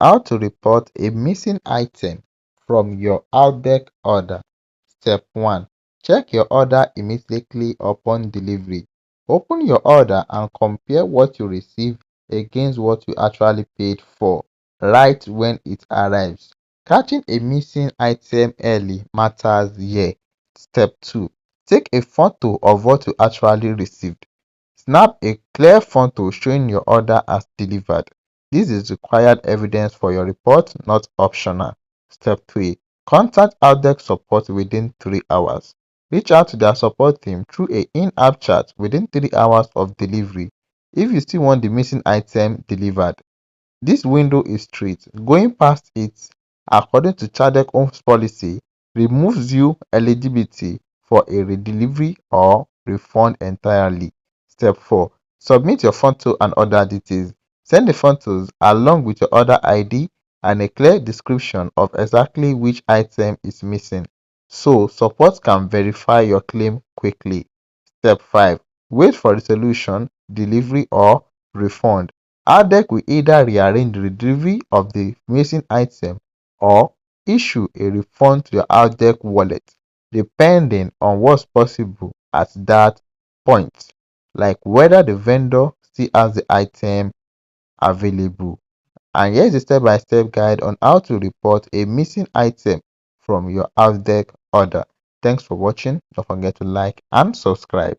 How to report a missing item from your Chowdeck order. Step 1. Check your order immediately upon delivery. Open your order and compare what you received against what you actually paid for right when it arrives. Catching a missing item early matters here. Step 2. Take a photo of what you actually received. Snap a clear photo showing your order as delivered. This is required evidence for your report, not optional. Step 3. Contact Chowdeck support within 3 hours. Reach out to their support team through a in-app chat within 3 hours of delivery if you still want the missing item delivered. This window is strict. Going past it, according to Chowdeck Home's policy, removes you eligibility for a redelivery or refund entirely. Step 4. Submit your photo and order details. Send the photos along with your order ID and a clear description of exactly which item is missing, so support can verify your claim quickly. Step 5. Wait for resolution, delivery, or refund. Chowdeck will either rearrange the delivery of the missing item or issue a refund to your Chowdeck wallet, depending on what's possible at that point, like whether the vendor still has the item available. And here's a step-by-step guide on how to report a missing item from your Chowdeck order. Thanks for watching. Don't forget to like and subscribe.